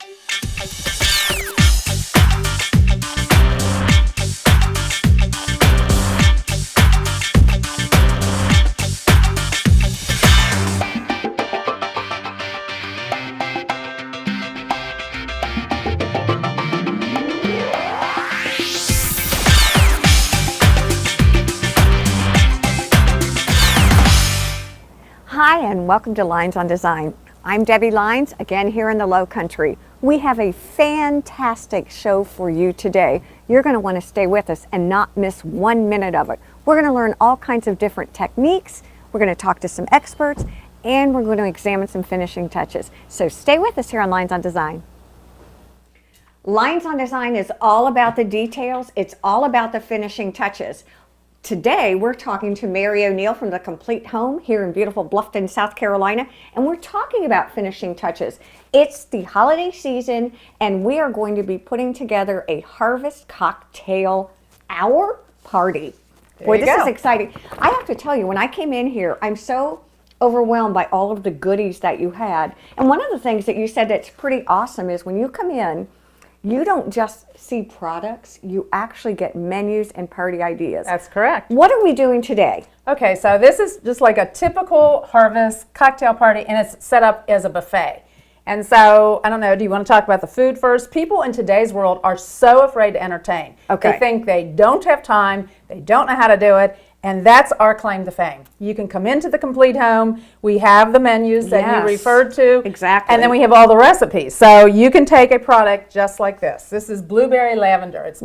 Hi, and welcome to Lynes on Design. I'm Debbie Lynes, again here in the Low Country. We have a fantastic show for you today. You're going to want to stay with us and not miss 1 minute of it. We're going to learn all kinds of different techniques, we're going to talk to some experts, and we're going to examine some finishing touches. So stay with us here on Lynes on Design. Lynes on Design is all about the details. It's all about the finishing touches. Today, we're talking to Mary O'Neill from The Complete Home here in beautiful Bluffton, South Carolina, and we're talking about finishing touches. It's the holiday season, and we are going to be putting together a harvest cocktail hour party. Boy, this is exciting. I have to tell you, when I came in here, I'm so overwhelmed by all of the goodies that you had. And one of the things that you said that's pretty awesome is when you come in, you don't just see products, you actually get menus and party ideas. That's correct. What are we doing today? Okay, so this is just like a typical harvest cocktail party, and it's set up as a buffet. And so, I don't know, do you want to talk about the food first? People in today's world are so afraid to entertain. Okay. They think they don't have time, they don't know how to do it, and that's our claim to fame. You can come into the Complete Home. We have the menus that you referred to. Exactly. And then we have all the recipes. So you can take a product just like this. This is blueberry lavender. It's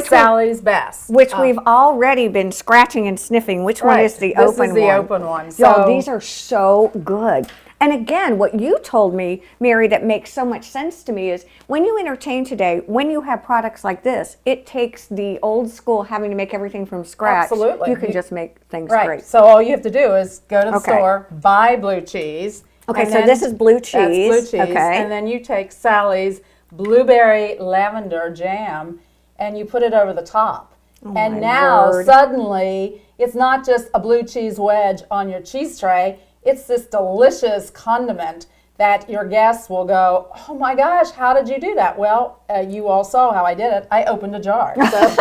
Sally's best. Which we've already been scratching and sniffing. Which one is the open one? This is the open one. So these are so good. And again, what you told me, Mary, that makes so much sense to me is when you entertain today, when you have products like this, it takes the old school having to make everything from scratch. Absolutely. You can just make things great. So all you have to do is go to the store, buy blue cheese. Okay, so this is blue cheese. That's blue cheese. Okay. And then you take Sally's blueberry lavender jam and you put it over the top. And now suddenly it's not just a blue cheese wedge on your cheese tray. It's this delicious condiment that your guests will go, oh my gosh, how did you do that? Well, you all saw how I did it. I opened a jar. So,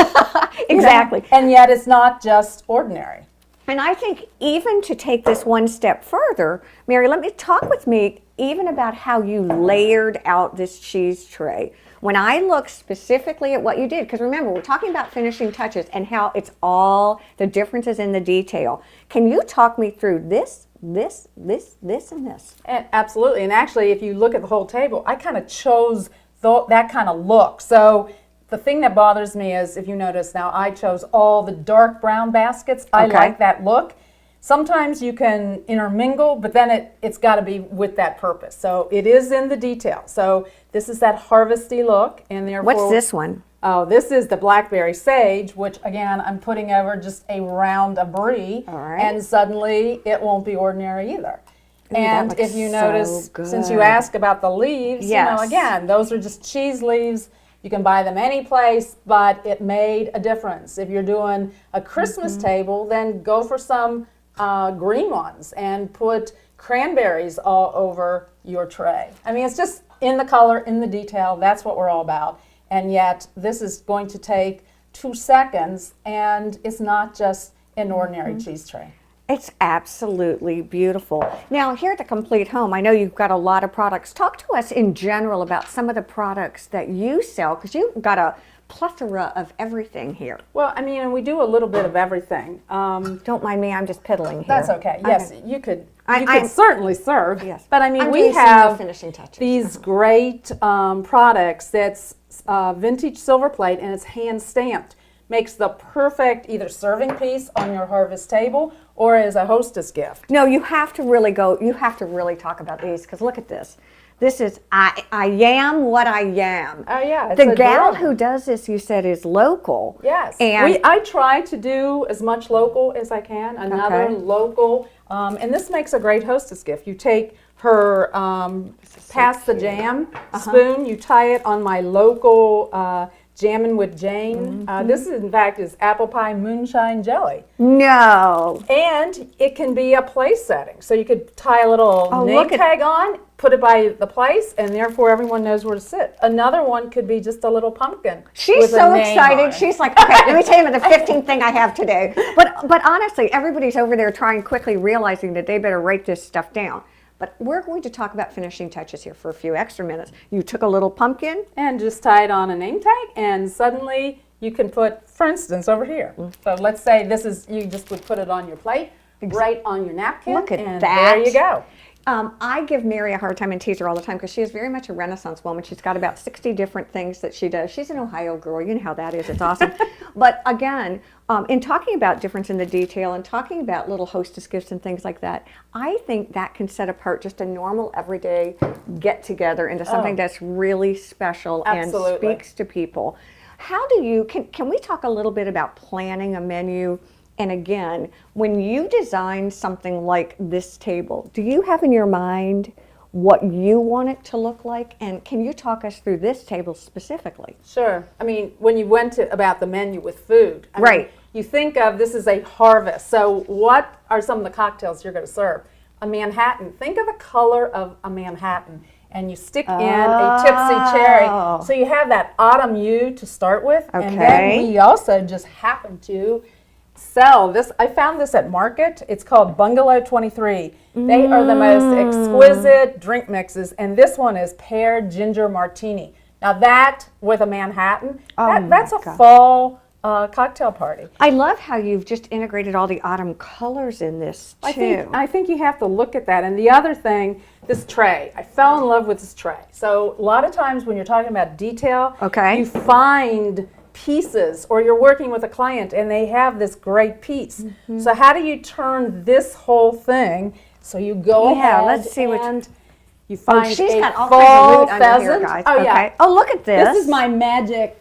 exactly. And yet it's not just ordinary. And I think even to take this one step further, Mary, talk with me even about how you layered out this cheese tray. When I look specifically at what you did, because remember, we're talking about finishing touches and how it's all the differences in the detail. Can you talk me through this, and this? And absolutely. And actually, if you look at the whole table, I kind of chose that kind of look. So the thing that bothers me is, if you notice now, I chose all the dark brown baskets. I like that look. Sometimes you can intermingle, but then it's got to be with that purpose. So it is in the detail. So this is that harvesty look. And therefore, what's this one? Oh, this is the blackberry sage, which again, I'm putting over just a round of brie. All right. And suddenly it won't be ordinary either. Ooh, and if you notice, since you asked about the leaves, you know, again, those are just cheese leaves. You can buy them any place, but it made a difference. If you're doing a Christmas table, then go for some green ones and put cranberries all over your tray. I mean, it's just in the color, in the detail. That's what we're all about. And yet, this is going to take 2 seconds, and it's not just an ordinary cheese tray. It's absolutely beautiful. Now, here at the Complete Home, I know you've got a lot of products. Talk to us in general about some of the products that you sell, because you've got a plethora of everything here. Well, I mean, we do a little bit of everything. Don't mind me, I'm just piddling here. That's okay. Yes, you could certainly serve. Yes. But I mean, I'm we doing some have more finishing touches. these great products that's vintage silver plate, and it's hand stamped. Makes the perfect either serving piece on your harvest table or as a hostess gift. No, you have to really talk about these, because look at this. This is I am what I am. Oh yeah, it's the gal adorable. who does this, you said, is local. Yes, and I try to do as much local as I can. Another local, and this makes a great hostess gift. You take her pass the jam spoon, you tie it on my local Jammin' with Jane. This is, in fact, is apple pie moonshine jelly. No. And it can be a place setting. So you could tie a little name tag on, put it by the place, and therefore everyone knows where to sit. Another one could be just a little pumpkin. She's so excited. She's like, okay, let me tell you about the 15th thing I have today. But honestly, everybody's over there trying quickly, realizing that they better write this stuff down. But we're going to talk about finishing touches here for a few extra minutes. You took a little pumpkin. And just tied on a name tag, and suddenly you can put, for instance, over here. So let's say this is, you just would put it on your plate, right on your napkin. Look at and that. There you go. I give Mary a hard time and tease her all the time because she is very much a Renaissance woman. She's got about 60 different things that she does. She's an Ohio girl. You know how that is. It's awesome. But again, in talking about difference in the detail and talking about little hostess gifts and things like that, I think that can set apart just a normal, everyday get-together into something that's really special and speaks to people. How do you, can we talk a little bit about planning a menu? And again, when you design something like this table, do you have in your mind what you want it to look like? And can you talk us through this table specifically? Sure. I mean, when you went to about the menu with food, I mean, you think of this is a harvest. So what are some of the cocktails you're going to serve? A Manhattan. Think of the color of a Manhattan. And you stick in a tipsy cherry. So you have that autumn hue to start with. And then we also just happen to sell this. I found this at Market. It's called Bungalow 23. They are the most exquisite drink mixes, and this one is pear ginger martini. Now that with a Manhattan, that's a fall cocktail party. I love how you've just integrated all the autumn colors in this too. I think you have to look at that. And the other thing, this tray. I fell in love with this tray. So a lot of times when you're talking about detail, you find pieces, or you're working with a client and they have this great piece. So how do you turn this whole thing? So you go ahead let's see and you find she's a got all fall kinds of loot under here, pheasant. guys. Oh, look at this. This is my magic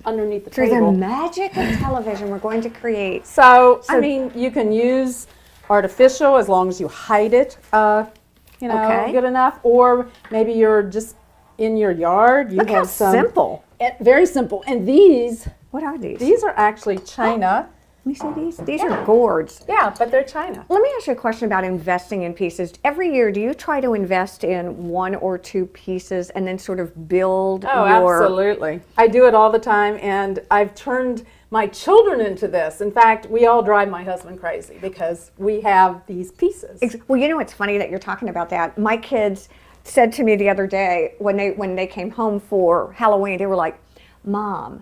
underneath the Through table. the magic of television, we're going to create. So I mean, you can use artificial as long as you hide it, you know, good enough. Or maybe you're just in your yard. You Look have how simple. Very simple. And these, what are these? These are actually china. Let me see these. These are gourds. Yeah, but they're china. Let me ask you a question about investing in pieces. Every year, do you try to invest in one or two pieces and then sort of build absolutely. I do it all the time, and I've turned my children into this. In fact, we all drive my husband crazy because we have these pieces. Well, you know, it's funny that you're talking about that. My kids said to me the other day when they came home for Halloween, they were like, "Mom,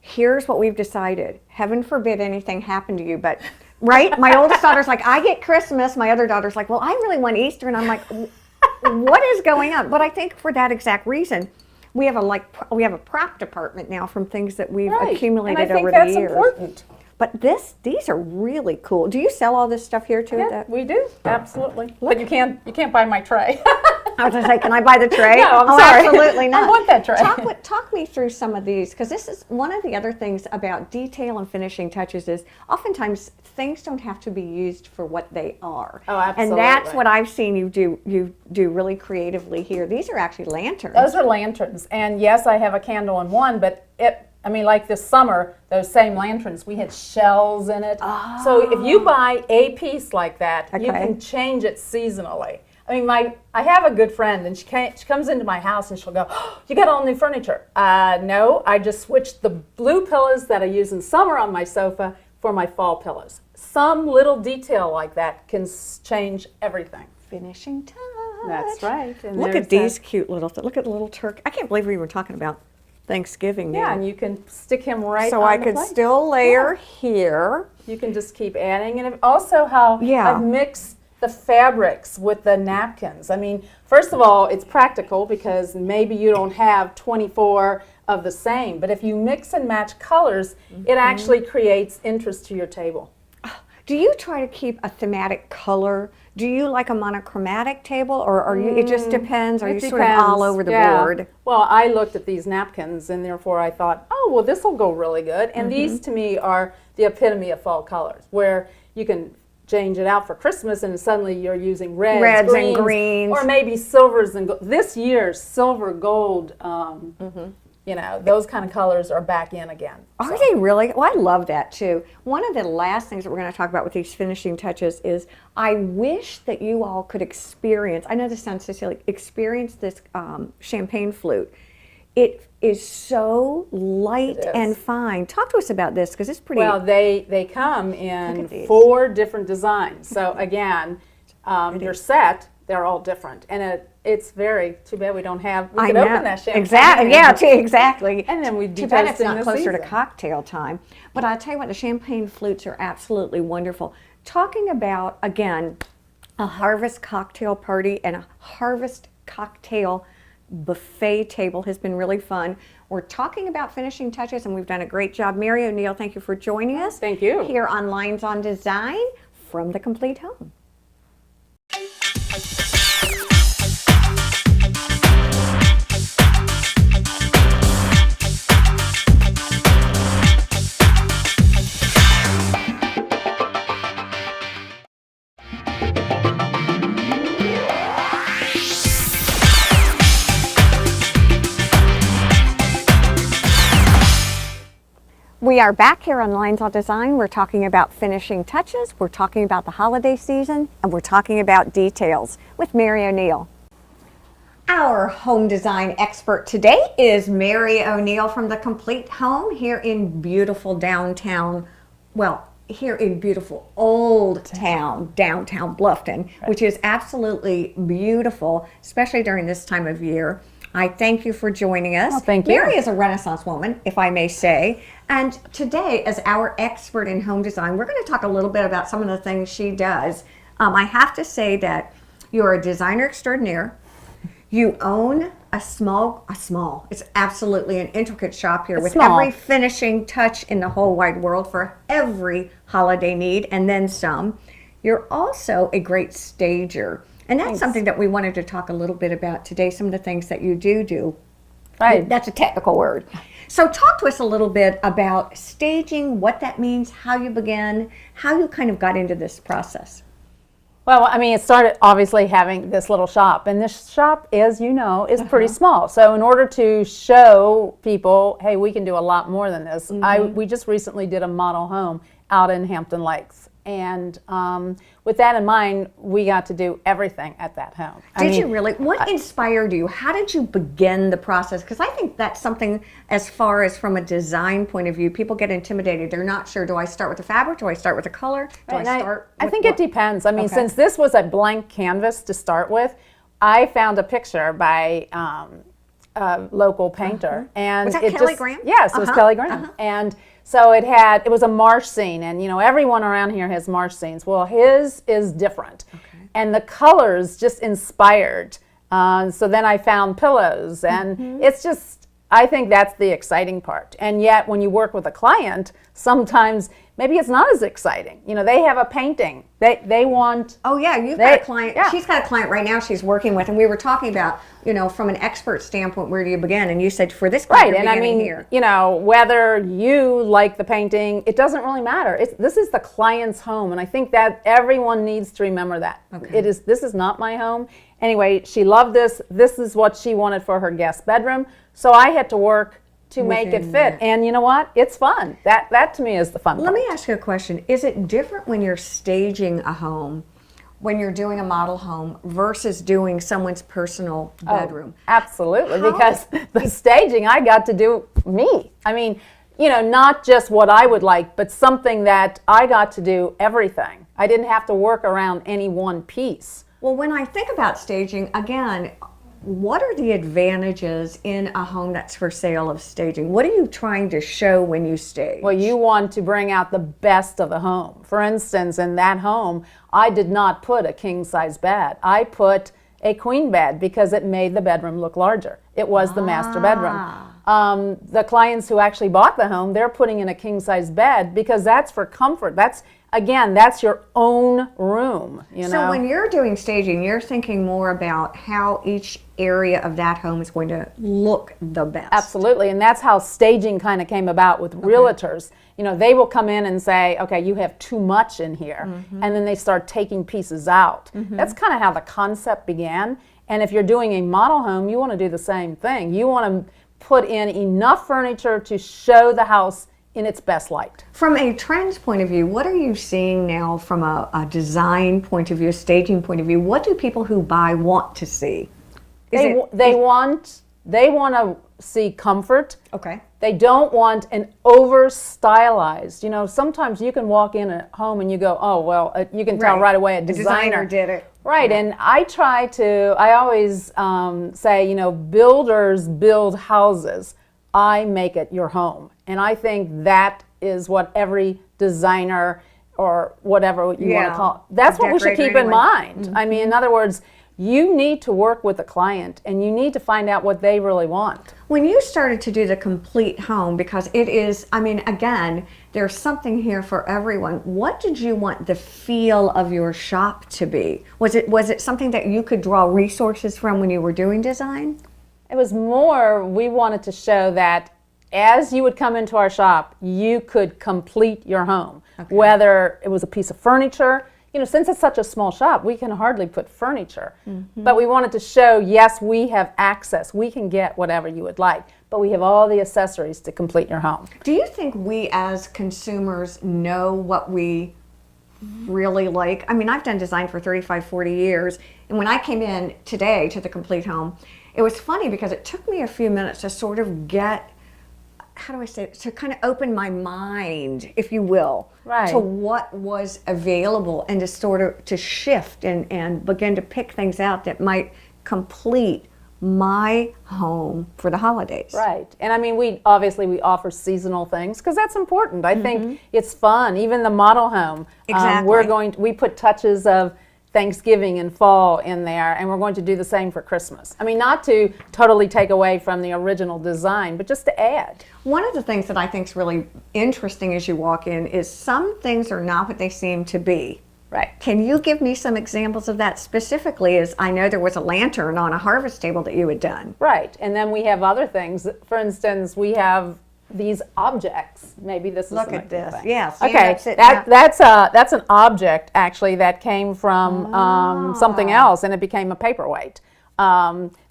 here's what we've decided. Heaven forbid anything happen to you, but," right? My oldest daughter's like, "I get Christmas." My other daughter's like, "Well, I really want Easter." And I'm like, what is going on? But I think for that exact reason, we have a prop department now from things that we've accumulated over the years. And I think that's important. But these are really cool. Do you sell all this stuff here too? Yeah, we do. Absolutely. But you can't buy my tray. I was going to say, can I buy the tray? No, I'm sorry. Absolutely not. I want that tray. Talk me through some of these, because this is one of the other things about detail and finishing touches is oftentimes things don't have to be used for what they are. Oh, absolutely. And that's what I've seen you do really creatively here. These are actually lanterns. Those are lanterns. And yes, I have a candle in one, but I mean, like this summer, those same lanterns, we had shells in it. Oh. So if you buy a piece like that, you can change it seasonally. I mean, I have a good friend, and she comes into my house and she'll go, "Oh, you got all new furniture." No, I just switched the blue pillows that I use in summer on my sofa for my fall pillows. Some little detail like that can change everything. Finishing touch. That's right. And look at these cute little look at the little turkey. I can't believe we were talking about Thanksgiving now. Yeah, and you can stick him right so on I the could plate. still layer here. You can just keep adding, and also how I've mixed the fabrics with the napkins. I mean, first of all, it's practical because maybe you don't have 24 of the same, but if you mix and match colors, it actually creates interest to your table. Do you try to keep a thematic color? Do you like a monochromatic table, or are you? It just depends. Are you sort of all over the board? Well, I looked at these napkins, and therefore I thought, oh, well, this will go really good. And these, to me, are the epitome of fall colors, where you can change it out for Christmas, and suddenly you're using reds and greens, or maybe silvers and gold. This year's silver gold You know, those kind of colors are back in again. Are they really? Well, I love that too. One of the last things that we're going to talk about with these finishing touches is I wish that you all could experience, I know this sounds so silly, experience this champagne flute. It is so light and fine. Talk to us about this because it's pretty. Well, they come in 4 different designs. So again, your set, they're all different. And it's very too bad we don't have, we could open that champagne. Exactly, yeah, exactly. And then we'd be too bad it's toasting not the closer to season. cocktail time. But I'll tell you what, the champagne flutes are absolutely wonderful. Talking about, again, a harvest cocktail party and a harvest cocktail buffet table has been really fun. We're talking about finishing touches and we've done a great job. Mary O'Neill, thank you for joining us. Thank you. Here on Lynes on Design from the Complete Home. We are back here on Lynes on Design. We're talking about finishing touches, we're talking about the holiday season, and we're talking about details with Mary O'Neill. Our home design expert today is Mary O'Neill from the Complete Home here in beautiful downtown, well, here in beautiful old town, downtown Bluffton, which is absolutely beautiful, especially during this time of year. I thank you for joining us. Oh, thank you. Mary is a Renaissance woman, if I may say. And today, as our expert in home design, we're going to talk a little bit about some of the things she does. I have to say that you're a designer extraordinaire. You own a small, it's absolutely an intricate shop here with every finishing touch in the whole wide world for every holiday need and then some. You're also a great stager. And that's something that we wanted to talk a little bit about today, some of the things that you do. Right. That's a technical word. So talk to us a little bit about staging, what that means, how you began, how you kind of got into this process. Well, I mean, it started obviously having this little shop, and this shop, as you know, is pretty small. So in order to show people, hey, we can do a lot more than this, we just recently did a model home out in Hampton Lakes. And with that in mind, we got to do everything at that home. Did you really? What inspired you? How did you begin the process? Because I think that's something, as far as from a design point of view, people get intimidated. They're not sure, do I start with the fabric? Do I start with the color? I think it depends. I mean, since this was a blank canvas to start with, I found a picture by a local painter. And was that Kelly Graham? Yes, it was Kelly Graham. And so it was a marsh scene, and you know, everyone around here has marsh scenes. Well, his is different. And the colors just inspired. So then I found pillows, and it's just, I think that's the exciting part. And yet when you work with a client, sometimes maybe it's not as exciting. You know, they have a painting. They want... Oh yeah, you've got a client. Yeah. She's got a client right now she's working with, and we were talking about, you know, from an expert standpoint, where do you begin? And you said for this client, right, and I mean, here. You know, whether you like the painting, it doesn't really matter. This is the client's home, and I think that everyone needs to remember that. This is not my home. Anyway, she loved this. This is what she wanted for her guest bedroom. So I had to work to make it fit. And you know what? It's fun. That to me is the fun part. Let me ask you a question. Is it different when you're staging a home, when you're doing a model home, versus doing someone's personal bedroom? Oh, absolutely, because the staging, I got to do me. I mean, you know, not just what I would like, but something that I got to do everything. I didn't have to work around any one piece. Well, when I think about staging, again, what are the advantages in a home that's for sale of staging? What are you trying to show when you stage? Well, you want to bring out the best of the home. For instance, in that home, I did not put a king-size bed. I put a queen bed because it made the bedroom look larger. It was the master bedroom. The clients who actually bought the home, they're putting in a king-size bed because that's for comfort. Again, that's your own room, you know. So when you're doing staging, you're thinking more about how each area of that home is going to look the best. Absolutely, and that's how staging kind of came about with realtors. You know, they will come in and say, okay, you have too much in here, and then they start taking pieces out. That's kind of how the concept began. And if you're doing a model home, you want to do the same thing. You want to put in enough furniture to show the house in its best light. From a trends point of view, what are you seeing now from a design point of view, a staging point of view? What do people who buy want to see? They want to see comfort. Okay. They don't want an over stylized. You know, sometimes you can walk in a home and you go, oh well, you can tell right away a designer did it. Right, and I always say, you know, builders build houses. I make it your home. And I think that is what every designer or whatever you want to call it, that's what we should keep in mind. I mean, in other words, you need to work with the client and you need to find out what they really want. When you started to do the complete home, because it is, I mean, again, there's something here for everyone. What did you want the feel of your shop to be? Was it something that you could draw resources from when you were doing design? It was more, we wanted to show that as you would come into our shop, you could complete your home. Okay. Whether it was a piece of furniture, you know, since it's such a small shop, we can hardly put furniture. But we wanted to show, yes, we have access. We can get whatever you would like, but we have all the accessories to complete your home. Do you think we as consumers know what we really like? I mean, I've done design for 35, 40 years, and when I came in today to the complete home, it was funny because it took me a few minutes to sort of get, how do I say it, to kind of open my mind, if you will, to what was available and to sort of to shift and begin to pick things out that might complete my home for the holidays. Right. And I mean, we offer seasonal things because that's important. I think it's fun. Even the model home. Exactly. We put touches of Thanksgiving and fall in there, and we're going to do the same for Christmas. I mean, not to totally take away from the original design, but just to add. One of the things that I think is really interesting as you walk in is some things are not what they seem to be. Right. Can you give me some examples of that specifically? As I know there was a lantern on a harvest table that you had done. Right, and then we have other things. For instance, we have these objects. Maybe this is look at this. Thing. Yes. Okay. That's an object actually that came from something else, and it became a paperweight.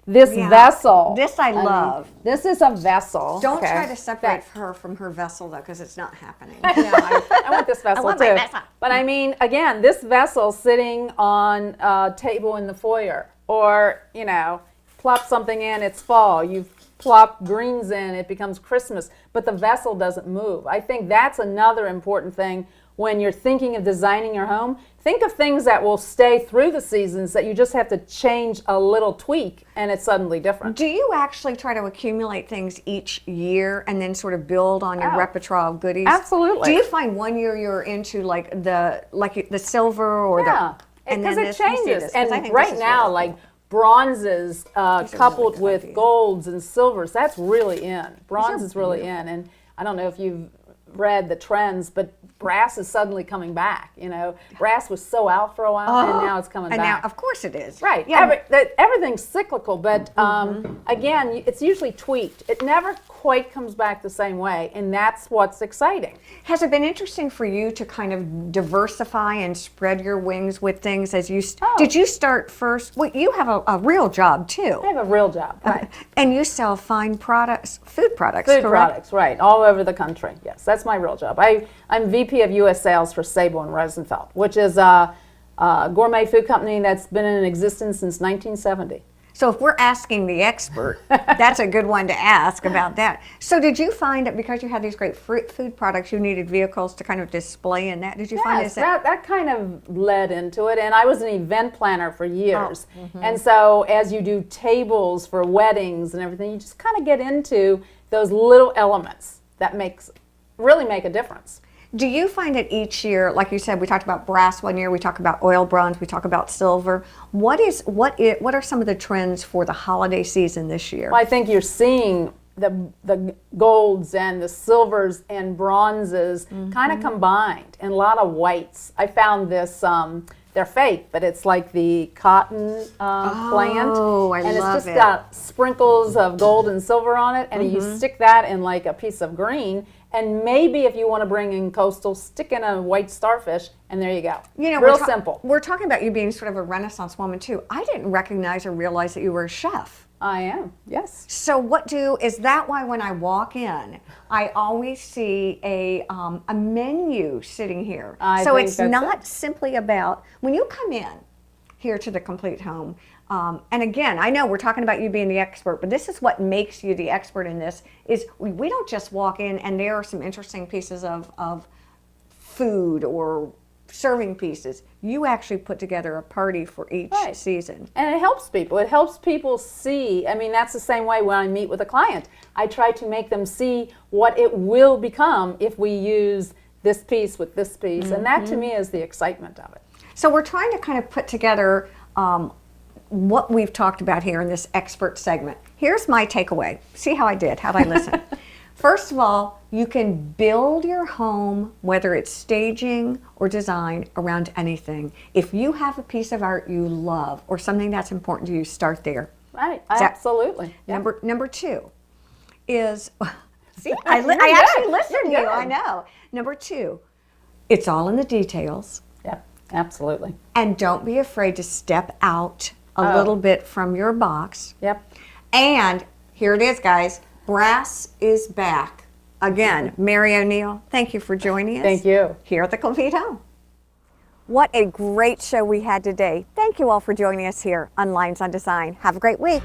This vessel. This I love. This is a vessel. Don't try to separate her from her vessel though, because it's not happening. No, I want this vessel I want too. my vessel. But I mean, again, this vessel sitting on a table in the foyer, or you know, plop something in. It's fall. You plop greens in, it becomes Christmas, but the vessel doesn't move. I think that's another important thing when you're thinking of designing your home. Think of things that will stay through the seasons that you just have to change a little tweak and it's suddenly different. Do you actually try to accumulate things each year and then sort of build on your repertoire of goodies? Absolutely. Do you find one year you're into like the silver or because it changes. And right now, really like bronzes coupled really with golds and silvers, that's really in. Bronze is really in. And I don't know if you've read the trends, but brass is suddenly coming back. You know, brass was so out for a while, and now it's coming back. And now, of course it is. Right. Yeah. Everything's cyclical, but again, it's usually tweaked. It never quite comes back the same way, and that's what's exciting. Has it been interesting for you to kind of diversify and spread your wings with things as you? Did you start first? Well, you have a real job too. I have a real job, right? And you sell fine products, food products, food correct? Products, right? All over the country. Yes, that's my real job. I'm VP of U.S. Sales for Sable and Rosenfeld, which is a gourmet food company that's been in existence since 1970. So if we're asking the expert, that's a good one to ask about that. So did you find that because you had these great food products, you needed vehicles to kind of display in that? Did you find that kind of led into it? And I was an event planner for years. And so as you do tables for weddings and everything, you just kind of get into those little elements that really make a difference. Do you find that each year, like you said, we talked about brass one year, we talk about oil bronze, we talk about silver. What are some of the trends for the holiday season this year? Well, I think you're seeing the golds and the silvers and bronzes kind of combined, and a lot of whites. I found this, they're fake, but it's like the cotton plant. Oh, I and love it's just got sprinkles of gold and silver on it, and you stick that in like a piece of green. And maybe if you want to bring in coastal, stick in a white starfish, and there you go. You know, real simple. We're talking about you being sort of a Renaissance woman too. I didn't recognize or realize that you were a chef. I am, yes. So is that why when I walk in, I always see a menu sitting here? So it's not simply about, when you come in here to the Complete Home, and again, I know we're talking about you being the expert, but this is what makes you the expert in this, is we don't just walk in and there are some interesting pieces of food or serving pieces. You actually put together a party for each season. And it helps people. It helps people see. I mean, that's the same way when I meet with a client. I try to make them see what it will become if we use this piece with this piece. And that to me is the excitement of it. So we're trying to kind of put together what we've talked about here in this expert segment. Here's my takeaway. See how I did? How'd I listen? First of all, you can build your home, whether it's staging or design, around anything. If you have a piece of art you love or something that's important to you, start there. Right, absolutely. Number two is, see, I actually listened to you, I know. Number two, it's all in the details. Yep, absolutely. And don't be afraid to step out a little bit from your box. Yep. And here it is, guys. Brass is back. Again, Mary O'Neill, thank you for joining us. Thank you. Here at the Complete Home. What a great show we had today. Thank you all for joining us here on Lynes on Design. Have a great week.